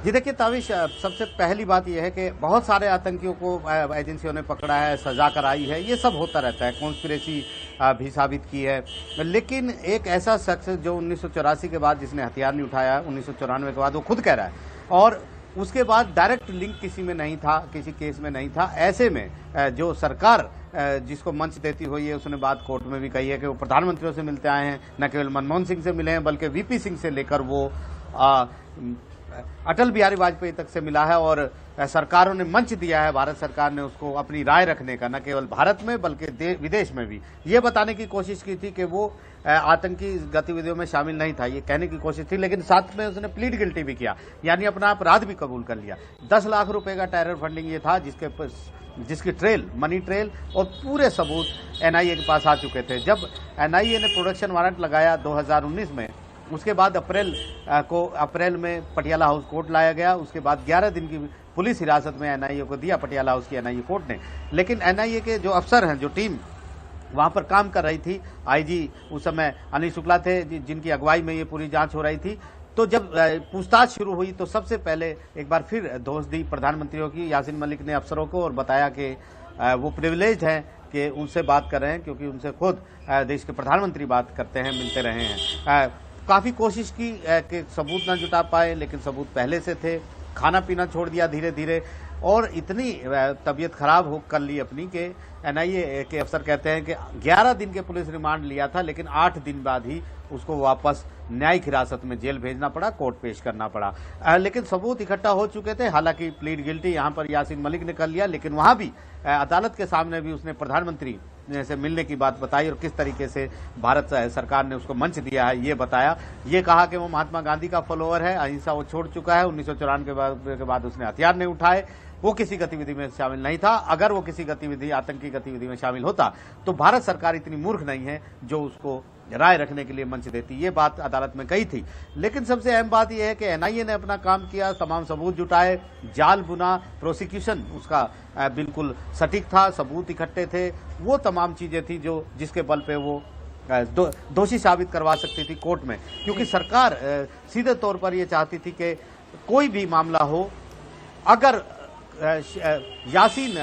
जी देखिए ताविश, सबसे पहली बात यह है कि बहुत सारे आतंकियों को एजेंसियों ने पकड़ा है, सजा कराई है, ये सब होता रहता है, कॉन्स्पिरेसी भी साबित की है। लेकिन एक ऐसा शख्स जो 1984 के बाद जिसने हथियार नहीं उठाया, 1994 के बाद वो खुद कह रहा है, और उसके बाद डायरेक्ट लिंक किसी में नहीं था, किसी केस में नहीं था। ऐसे में जो सरकार जिसको मंच देती हुई है उसने बात कोर्ट में भी कही है कि वो प्रधानमंत्रियों से मिलते आए हैं, न केवल मनमोहन सिंह से मिले हैं बल्कि वीपी सिंह से लेकर वो अटल बिहारी वाजपेयी तक से मिला है, और सरकारों ने मंच दिया है, भारत सरकार ने उसको अपनी राय रखने का, न केवल भारत में बल्कि विदेश में भी। ये बताने की कोशिश की थी कि वो आतंकी गतिविधियों में शामिल नहीं था, ये कहने की कोशिश थी, लेकिन साथ में उसने प्लीड गिल्टी भी किया, यानी अपना अपराध भी कबूल कर लिया। 10 लाख रुपए का टेरर फंडिंग ये था जिसकी ट्रेल, मनी ट्रेल और पूरे सबूत एनआईए के पास आ चुके थे। जब एनआईए ने प्रोडक्शन वारंट लगाया 2019 में, उसके बाद अप्रैल में पटियाला हाउस कोर्ट लाया गया। उसके बाद 11 दिन की पुलिस हिरासत में एनआईए को दिया पटियाला हाउस की एनआईए कोर्ट ने। लेकिन एनआईए के जो अफसर हैं, जो टीम वहां पर काम कर रही थी, आईजी उस समय अनिल शुक्ला थे जिनकी अगुवाई में ये पूरी जांच हो रही थी। तो जब पूछताछ शुरू हुई तो सबसे पहले एक बार फिर दोष दी प्रधानमंत्रियों की यासीन मलिक ने अफसरों को, और बताया कि वो प्रिविलेज हैं कि उनसे बात कर रहे हैं, क्योंकि उनसे खुद देश के प्रधानमंत्री बात करते हैं, मिलते रहे हैं। काफी कोशिश की कि सबूत न जुटा पाए, लेकिन सबूत पहले से थे। खाना पीना छोड़ दिया धीरे धीरे, और इतनी तबीयत खराब हो कर ली अपनी कि एनआईए के अफसर कहते हैं कि 11 दिन के पुलिस रिमांड लिया था, लेकिन 8 दिन बाद ही उसको वापस न्यायिक हिरासत में जेल भेजना पड़ा, कोर्ट पेश करना पड़ा। लेकिन सबूत इकट्ठा हो चुके थे। हालांकि प्लीड गिल्टी यहाँ पर यासीन मलिक ने कर लिया, लेकिन वहां भी अदालत के सामने भी उसने प्रधानमंत्री से मिलने की बात बताई, और किस तरीके से भारत सरकार ने उसको मंच दिया है ये बताया। ये कहा कि वो महात्मा गांधी का फॉलोअर है, अहिंसा वो छोड़ चुका है, 1994 के बाद उसने हथियार नहीं उठाए, वो किसी गतिविधि में शामिल नहीं था। अगर वो किसी गतिविधि, आतंकी गतिविधि में शामिल होता तो भारत सरकार इतनी मूर्ख नहीं है जो उसको राय रखने के लिए मंच देती। ये बात अदालत में कही थी। लेकिन सबसे अहम बात यह है कि एनआईए ने अपना काम किया, तमाम सबूत जुटाए, जाल बुना, प्रोसिक्यूशन उसका बिल्कुल सटीक था, सबूत इकट्ठे थे, वो तमाम चीजें थी जो जिसके बल पे वो दोषी साबित करवा सकती थी कोर्ट में। क्योंकि सरकार सीधे तौर पर यह चाहती थी कि कोई भी मामला हो, अगर यासीन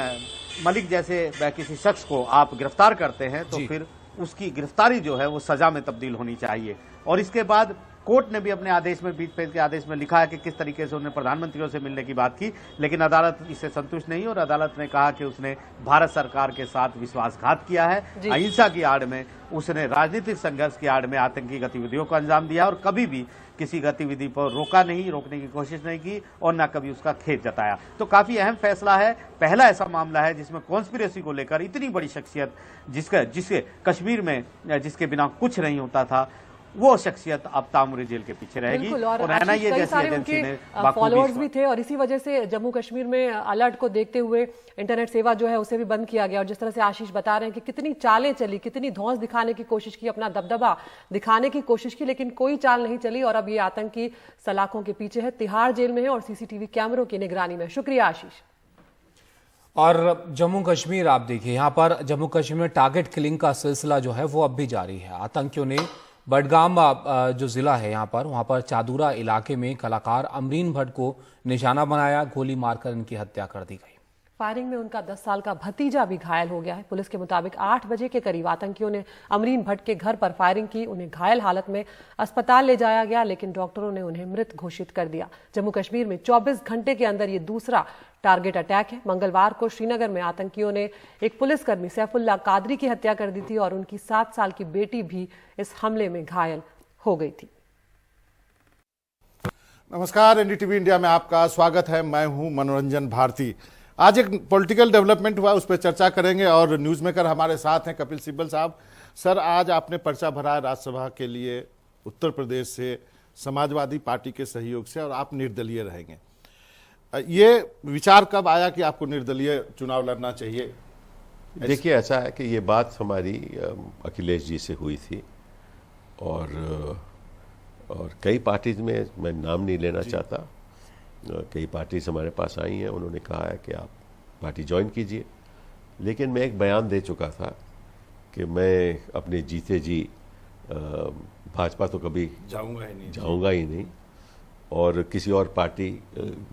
मलिक जैसे किसी शख्स को आप गिरफ्तार करते हैं तो फिर उसकी गिरफ्तारी जो है वो सजा में तब्दील होनी चाहिए। और इसके बाद कोर्ट ने भी अपने आदेश में, बीच पेज के आदेश में लिखा है कि किस तरीके से उन्होंने प्रधानमंत्रियों से मिलने की बात की, लेकिन अदालत इससे संतुष्ट नहीं और अदालत ने कहा कि उसने भारत सरकार के साथ विश्वासघात किया है। अहिंसा की आड़ में, उसने राजनीतिक संघर्ष की आड़ में आतंकी गतिविधियों को अंजाम दिया और कभी भी किसी गतिविधि पर रोकने की कोशिश नहीं की और न कभी उसका खेद जताया। तो काफी अहम फैसला है, पहला ऐसा मामला है जिसमें कॉन्स्पिरेसी को लेकर इतनी बड़ी शख्सियत, जिसके कश्मीर में जिसके बिना कुछ नहीं होता था, वो शख्सियत अब तामुरी जेल के पीछे रहेगी। और एनआईए जैसी एजेंसी ने फॉलोअर्स भी थे और इसी वजह से जम्मू कश्मीर में अलर्ट को देखते हुए इंटरनेट सेवा जो है उसे भी बंद किया गया। और जिस तरह से आशीष बता रहे हैं कि कितनी चालें चली, कितनी धौंस दिखाने की कोशिश की, अपना दबदबा दिखाने की कोशिश की, लेकिन कोई चाल नहीं चली और अब ये आतंकी सलाखों के पीछे है, तिहाड़ जेल में है और सीसीटीवी कैमरों की निगरानी में। शुक्रिया आशीष। और जम्मू कश्मीर आप देखिए, यहाँ पर जम्मू कश्मीर में टारगेट किलिंग का सिलसिला जो है वो अब भी जारी है। आतंकियों ने बडगाम जो जिला है यहाँ पर, वहाँ पर चादूरा इलाके में कलाकार अमरीन भट्ट को निशाना बनाया, गोली मारकर इनकी हत्या कर दी गई। फायरिंग में उनका 10 साल का भतीजा भी घायल हो गया है। पुलिस के मुताबिक 8 बजे के करीब आतंकियों ने अमरीन भट्ट के घर पर फायरिंग की। उन्हें घायल हालत में अस्पताल ले जाया गया, लेकिन डॉक्टरों ने उन्हें मृत घोषित कर दिया। जम्मू कश्मीर में 24 घंटे के अंदर ये दूसरा टारगेट अटैक है। मंगलवार को श्रीनगर में आतंकियों ने एक पुलिसकर्मी सैफुल्लाह कादरी की हत्या कर दी थी और उनकी 7 साल की बेटी भी इस हमले में घायल हो गई थी। नमस्कार, एनडीटीवी इंडिया में आपका स्वागत है। मैं हूं मनोरंजन भारती। आज एक पॉलिटिकल डेवलपमेंट हुआ, उस पर चर्चा करेंगे और न्यूज मेकर हमारे साथ हैं कपिल सिब्बल साहब। सर, आज आपने पर्चा भरा है राज्यसभा के लिए उत्तर प्रदेश से, समाजवादी पार्टी के सहयोग से, और आप निर्दलीय रहेंगे। ये विचार कब आया कि आपको निर्दलीय चुनाव लड़ना चाहिए? देखिए, ऐसा है कि ये बात हमारी अखिलेश जी से हुई थी और कई पार्टीज में, मैं नाम नहीं लेना चाहता, कई पार्टीज हमारे पास आई हैं, उन्होंने कहा है कि आप पार्टी ज्वाइन कीजिए। लेकिन मैं एक बयान दे चुका था कि मैं अपने जीते जी भाजपा तो कभी जाऊंगा ही नहीं और किसी और पार्टी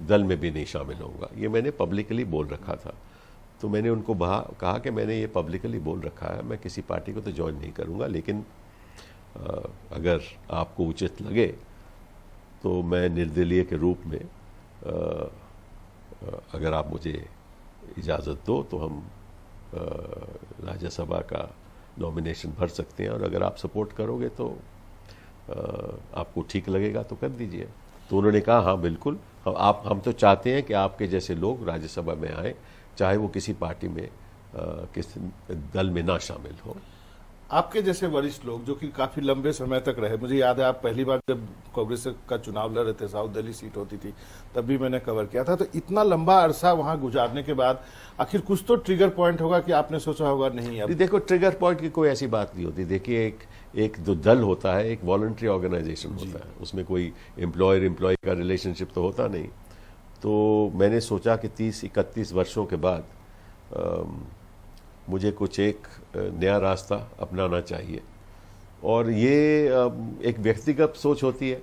दल में भी नहीं शामिल होऊंगा। ये मैंने पब्लिकली बोल रखा था। तो मैंने उनको कहा कि मैंने ये पब्लिकली बोल रखा है, मैं किसी पार्टी को तो ज्वाइन नहीं करूंगा, लेकिन अगर आपको उचित लगे तो मैं निर्दलीय के रूप में, अगर आप मुझे इजाज़त दो तो हम राज्यसभा का नॉमिनेशन भर सकते हैं, और अगर आप सपोर्ट करोगे तो आपको ठीक लगेगा तो कर दीजिए। तो उन्होंने कहा हाँ बिल्कुल, हम तो चाहते हैं कि आपके जैसे लोग राज्यसभा में आए, चाहे वो किसी पार्टी में, किसी दल में ना शामिल हो। आपके जैसे वरिष्ठ लोग जो कि काफी लंबे समय तक रहे, मुझे याद है आप पहली बार जब कांग्रेस का चुनाव लड़ रहे थे, साउथ दिल्ली सीट होती थी, तब भी मैंने कवर किया था। तो इतना लंबा अरसा वहां गुजारने के बाद आखिर कुछ तो ट्रिगर पॉइंट होगा कि आपने सोचा होगा नहीं अब। देखो, ट्रिगर पॉइंट की कोई ऐसी बात नहीं होती। देखिए, एक जो दल होता है, एक वॉलंटरी ऑर्गेनाइजेशन होता है, उसमें कोई एम्प्लॉयर एम्प्लॉय का रिलेशनशिप तो होता नहीं। तो मैंने सोचा कि 30-31 वर्षों के बाद मुझे कुछ एक नया रास्ता अपनाना चाहिए, और ये एक व्यक्तिगत सोच होती है,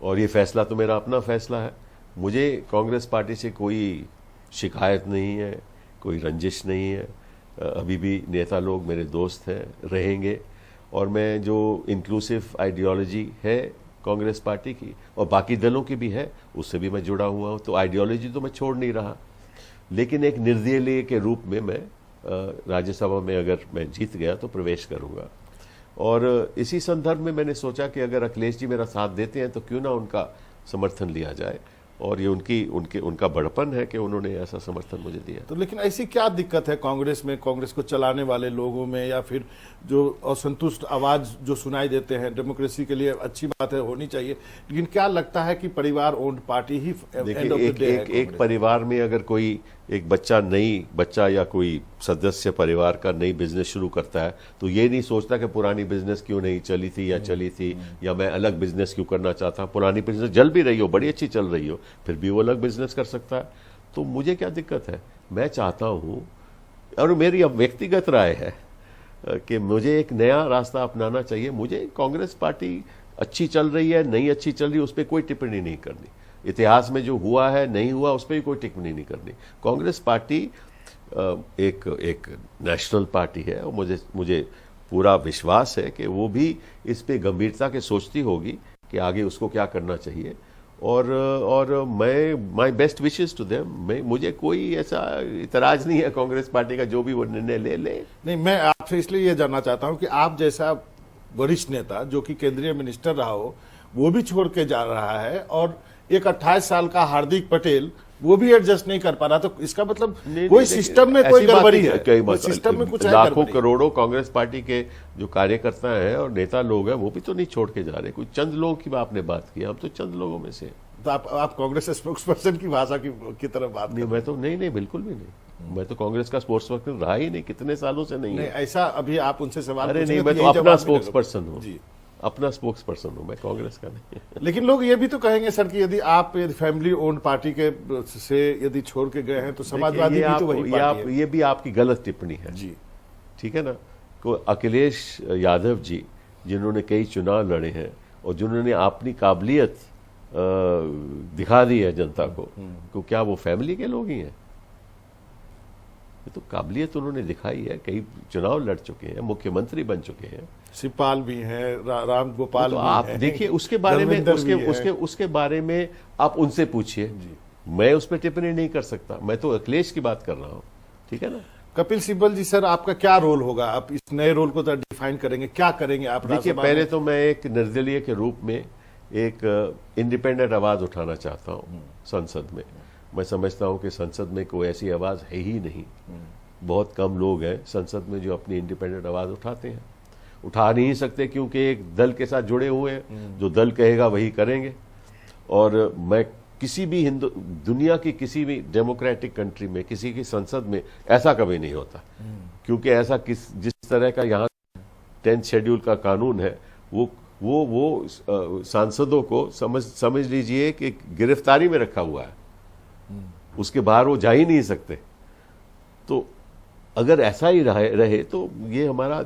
और ये फैसला तो मेरा अपना फैसला है। मुझे कांग्रेस पार्टी से कोई शिकायत नहीं है, कोई रंजिश नहीं है। अभी भी नेता लोग मेरे दोस्त हैं, रहेंगे, और मैं जो इंक्लूसिव आइडियोलॉजी है कांग्रेस पार्टी की और बाकी दलों की भी है, उससे भी मैं जुड़ा हुआ हूँ। तो आइडियोलॉजी तो मैं छोड़ नहीं रहा, लेकिन एक निर्दलीय के रूप में मैं राज्यसभा में अगर मैं जीत गया तो प्रवेश करूंगा। और इसी संदर्भ में मैंने सोचा कि अगर अखिलेश जी मेरा साथ देते हैं तो क्यों ना उनका समर्थन लिया जाए, और ये उनका बड़पन है कि उन्होंने ऐसा समर्थन मुझे दिया। तो लेकिन ऐसी क्या दिक्कत है कांग्रेस में, कांग्रेस को चलाने वाले लोगों में, या फिर जो असंतुष्ट आवाज जो सुनाई देते हैं? डेमोक्रेसी के लिए अच्छी बात है, होनी चाहिए, लेकिन क्या लगता है कि परिवार ओन्ड पार्टी ही एक परिवार में अगर कोई एक बच्चा या कोई सदस्य परिवार का नई बिजनेस शुरू करता है, तो ये नहीं सोचता कि पुरानी बिजनेस क्यों नहीं चली थी या चली थी, या मैं अलग बिजनेस क्यों करना चाहता। पुरानी बिजनेस जल भी रही हो, बड़ी अच्छी चल रही हो, फिर भी वो अलग बिजनेस कर सकता है। तो मुझे क्या दिक्कत है? मैं चाहता हूं, और मेरी अब व्यक्तिगत राय है कि मुझे एक नया रास्ता अपनाना चाहिए। मुझे कांग्रेस पार्टी अच्छी चल रही है, नहीं अच्छी चल रही है, उस पर कोई टिप्पणी नहीं करनी। इतिहास में जो हुआ है, नहीं हुआ, उस पर भी कोई टिप्पणी नहीं करनी। कांग्रेस पार्टी एक नेशनल पार्टी है, और मुझे पूरा विश्वास है कि वो भी इस पे गंभीरता के सोचती होगी कि आगे उसको क्या करना चाहिए। और मैं my best wishes to them. मुझे कोई ऐसा इतराज नहीं है कांग्रेस पार्टी का, जो भी वो निर्णय ले। नहीं, मैं आपसे इसलिए ये जानना चाहता हूं कि आप जैसा वरिष्ठ नेता जो कि केंद्रीय मिनिस्टर रहा हो, वो भी छोड़ के जा रहा है, और एक 28 साल का हार्दिक पटेल वो भी एडजस्ट नहीं कर पा रहा, तो इसका मतलब कोई सिस्टम में कोई गड़बड़ी है, सिस्टम में कुछ लाखों करोड़ों कांग्रेस पार्टी के जो कार्यकर्ता हैं और नेता लोग हैं वो भी तो नहीं छोड़ के जा रहे। कुछ चंद लोगों की आपने बात की, हम तो चंद लोगों में से। तो आप कांग्रेस स्पोक्स पर्सन की भाषा की तरफ बात नहीं, मैं तो नहीं बिल्कुल भी नहीं। मैं तो कांग्रेस का स्पोक्स पर्सन रहा ही नहीं, कितने सालों से नहीं है। ऐसा अभी आप उनसे सवाल अरे नहीं, मैं तो अपना स्पोक्स पर्सन हूँ, अपना स्पोक्स पर्सन हूँ, मैं कांग्रेस का नहीं। लेकिन लोग ये भी तो कहेंगे सर कि यदि आप फैमिली ओन्ड पार्टी के से यदि छोड़ के गए हैं तो समाजवादी भी तो वही पार्टी है। ये भी आपकी गलत टिप्पणी है जी, ठीक है ना। को अखिलेश यादव जी जिन्होंने कई चुनाव लड़े हैं और जिन्होंने अपनी काबिलियत दिखा दी है जनता को क्या वो फैमिली के लोग ही हैं? ये तो काबिलियत उन्होंने दिखाई है, कई चुनाव लड़ चुके हैं, मुख्यमंत्री बन चुके हैं, शिवपाल भी हैं, राम गोपाल तो भी आप हैं, देखिए उसके बारे में उसके बारे में आप उनसे पूछिए। मैं उस पर टिप्पणी नहीं कर सकता, मैं तो अखिलेश की बात कर रहा हूँ, ठीक है ना। कपिल सिब्बल जी सर, आपका क्या रोल होगा? आप इस नए रोल को डिफाइन करेंगे, क्या करेंगे आप? देखिए, पहले तो मैं एक निर्दलीय के रूप में एक इंडिपेंडेंट आवाज उठाना चाहता हूँ संसद में। मैं समझता हूँ कि संसद में कोई ऐसी आवाज है ही नहीं, बहुत कम लोग हैं संसद में जो अपनी इंडिपेंडेंट आवाज उठाते हैं। उठा नहीं सकते क्योंकि एक दल के साथ जुड़े हुए हैं, जो दल कहेगा वही करेंगे। और मैं किसी भी दुनिया की किसी भी डेमोक्रेटिक कंट्री में किसी की संसद में ऐसा कभी नहीं होता, क्योंकि ऐसा जिस तरह का यहाँ 10th शेड्यूल का कानून है वो सांसदों को समझ लीजिए कि गिरफ्तारी में रखा हुआ है, उसके बाहर वो जा ही नहीं सकते। तो अगर ऐसा ही रहे तो ये हमारा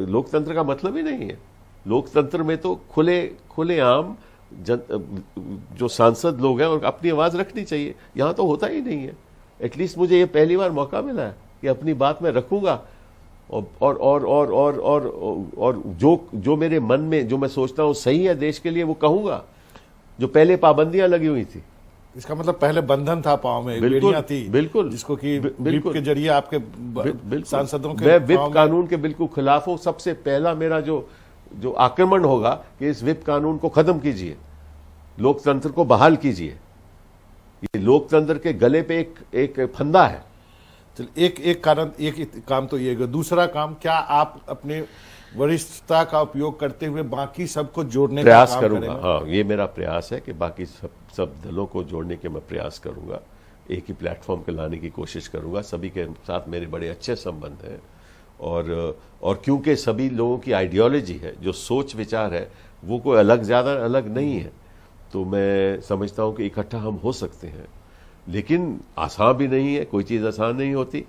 लोकतंत्र का मतलब ही नहीं है। लोकतंत्र में तो खुले आम जो सांसद लोग हैं और अपनी आवाज रखनी चाहिए। यहां तो होता ही नहीं है। एटलीस्ट मुझे ये पहली बार मौका मिला है कि अपनी बात मैं रखूंगा और जो मेरे मन में जो मैं सोचता हूं सही है देश के लिए वो कहूंगा। जो पहले पाबंदियां लगी हुई थी, इसका मतलब पहले बंधन था पांव में, बेड़ियां थी, बिल्कुल, जिसको कि व्हिप के जरिए आपके सांसदों के मैं व्हिप कानून के बिल्कुल खिलाफ हूं। सबसे पहला मेरा जो आक्रमण होगा कि इस व्हिप कानून को खत्म कीजिए, लोकतंत्र को बहाल कीजिए। ये लोकतंत्र के गले पे एक फंदा है। एक काम तो ये, दूसरा काम, क्या आप अपने वरिष्ठता का उपयोग करते हुए बाकी सबको जोड़ने का प्रयास काम करूंगा? हाँ, ये मेरा प्रयास है कि बाकी सब दलों को जोड़ने के मैं प्रयास करूंगा, एक ही प्लेटफॉर्म पे लाने की कोशिश करूंगा। सभी के साथ मेरे बड़े अच्छे संबंध हैं और क्योंकि सभी लोगों की आइडियोलॉजी है, जो सोच विचार है, वो कोई ज्यादा अलग नहीं है, तो मैं समझता हूं कि इकट्ठा हम हो सकते हैं। लेकिन आसान भी नहीं है, कोई चीज आसान नहीं होती।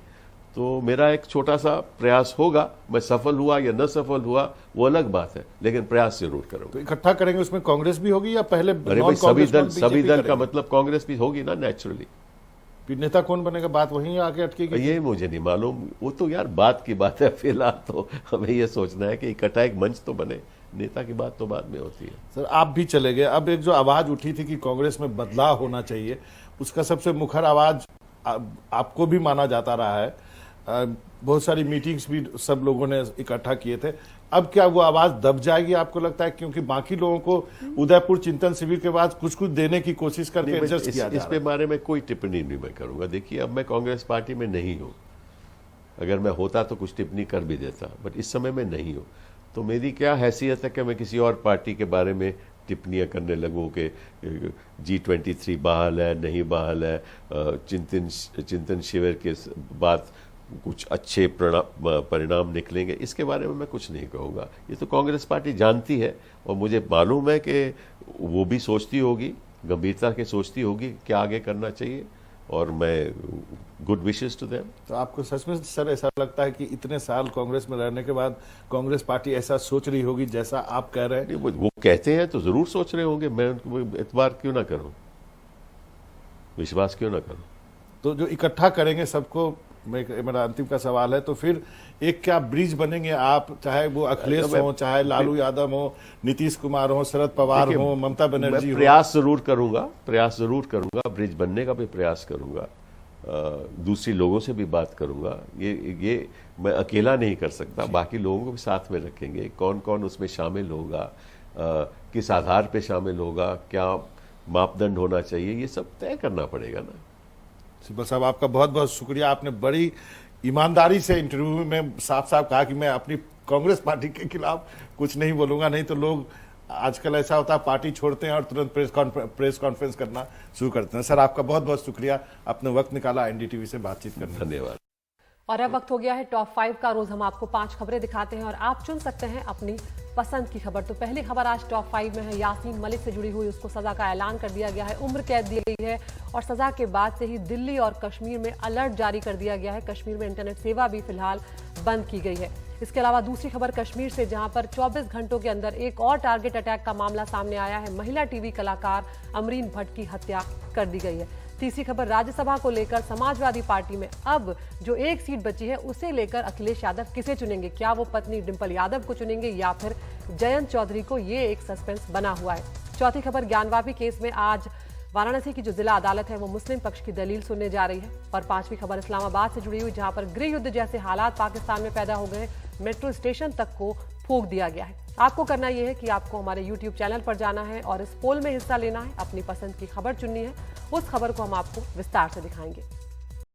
तो मेरा एक छोटा सा प्रयास होगा, मैं सफल हुआ या न सफल हुआ वो अलग बात है, लेकिन प्रयास जरूर करूंगा। तो इकट्ठा करेंगे, उसमें कांग्रेस भी होगी या पहले? अरे भाई, सभी दल का मतलब कांग्रेस भी होगी ना, नेचुरली। फिर नेता कौन बनेगा, बात वहीं आके अटकेगी? ये मुझे नहीं मालूम, वो तो यार बात की बात है। फिलहाल तो हमें ये सोचना है कि इकट्ठा एक मंच तो बने, नेता की बात तो बाद में होती है। सर, आप भी चले गए, अब एक जो आवाज उठी थी कि कांग्रेस में बदलाव होना चाहिए, उसका सबसे मुखर आवाज आपको भी माना जाता रहा है। बहुत सारी मीटिंग्स भी सब लोगों ने इकट्ठा किए थे। अब क्या वो आवाज दब जाएगी आपको लगता है? क्योंकि बाकी लोगों को उदयपुर चिंतन शिविर के बाद कुछ देने की कोशिश करके एडजस्ट किया जा रहा है। इस बारे में कोई टिप्पणी नहीं मैं करूंगा। देखिए, अब मैं कांग्रेस पार्टी में नहीं हूं। अगर मैं होता तो कुछ टिप्पणी कर भी देता, बट इस समय मैं नहीं हूं। तो मेरी क्या हैसियत है कि मैं किसी और पार्टी के बारे में टिप्पणियां करने लगूं कि G23 बहाल है, नहीं बहाल है, चिंतन शिविर के बाद कुछ अच्छे परिणाम निकलेंगे, इसके बारे में मैं कुछ नहीं कहूँगा। ये तो कांग्रेस पार्टी जानती है और मुझे मालूम है कि वो भी सोचती होगी, गंभीरता के सोचती होगी क्या आगे करना चाहिए, और मैं गुड विशेस टू देम। तो आपको सच में सर ऐसा लगता है कि इतने साल कांग्रेस में रहने के बाद कांग्रेस पार्टी ऐसा सोच रही होगी जैसा आप कह रहे हैं? वो कहते हैं तो जरूर सोच रहे होंगे, मैं उनको एतबार क्यों ना करूं, विश्वास क्यों ना करूं। तो जो इकट्ठा करेंगे सबको मेरा अंतिम का सवाल है, तो फिर एक क्या ब्रिज बनेंगे आप, चाहे वो अखिलेश हो, चाहे लालू यादव हो, नीतीश कुमार हो, शरद पवार हो, ममता बनर्जी हो? प्रयास जरूर करूंगा, ब्रिज बनने का भी प्रयास करूंगा, दूसरी लोगों से भी बात करूंगा। ये मैं अकेला नहीं कर सकता, बाकी लोगों को भी साथ में रखेंगे। कौन कौन उसमें शामिल होगा, किस आधार पे शामिल होगा, क्या मापदंड होना चाहिए, ये सब तय करना पड़ेगा ना। सिब्बल साहब, आपका बहुत बहुत शुक्रिया। आपने बड़ी ईमानदारी से इंटरव्यू में साफ साफ कहा कि मैं अपनी कांग्रेस पार्टी के खिलाफ कुछ नहीं बोलूंगा, नहीं तो लोग आजकल ऐसा होता है पार्टी छोड़ते हैं और तुरंत प्रेस कॉन्फ्रेंस करना शुरू करते हैं। सर, आपका बहुत बहुत शुक्रिया, अपने वक्त निकाला एनडीटीवी से बातचीत करने। धन्यवाद। और अब वक्त हो गया है टॉप 5 का। रोज हम आपको 5 खबरें दिखाते हैं और आप चुन सकते हैं अपनी पसंद की खबर। तो पहली खबर आज टॉप 5 में है, यासीन मलिक से जुड़ी हुई। उसको सजा का ऐलान कर दिया गया है, उम्र कैद दी गई है और सजा के बाद से ही दिल्ली और कश्मीर में अलर्ट जारी कर दिया गया है। कश्मीर में इंटरनेट सेवा भी फिलहाल बंद की गई है। इसके अलावा दूसरी खबर कश्मीर से, जहां पर 24 घंटों के अंदर एक और टारगेट अटैक का मामला सामने आया है। महिला टीवी कलाकार अमरीन भट्ट की हत्या कर दी गई है। तीसरी खबर राज्यसभा को लेकर, समाजवादी पार्टी में अब जो एक सीट बची है उसे लेकर अखिलेश यादव किसे चुनेंगे, क्या वो पत्नी डिंपल यादव को चुनेंगे या फिर जयंत चौधरी को, ये एक सस्पेंस बना हुआ है। चौथी खबर ज्ञानवापी केस में आज वाराणसी की जो जिला अदालत है वो मुस्लिम पक्ष की दलील सुनने जा रही है। और पांचवी खबर इस्लामाबाद से जुड़ी हुई, जहां पर गृह युद्ध जैसे हालात पाकिस्तान में पैदा हो गए, मेट्रो स्टेशन तक को फूंक दिया गया है। आपको करना यह है कि आपको हमारे YouTube चैनल पर जाना है और इस पोल में हिस्सा लेना है, अपनी पसंद की खबर चुननी है। उस खबर को हम आपको विस्तार से दिखाएंगे।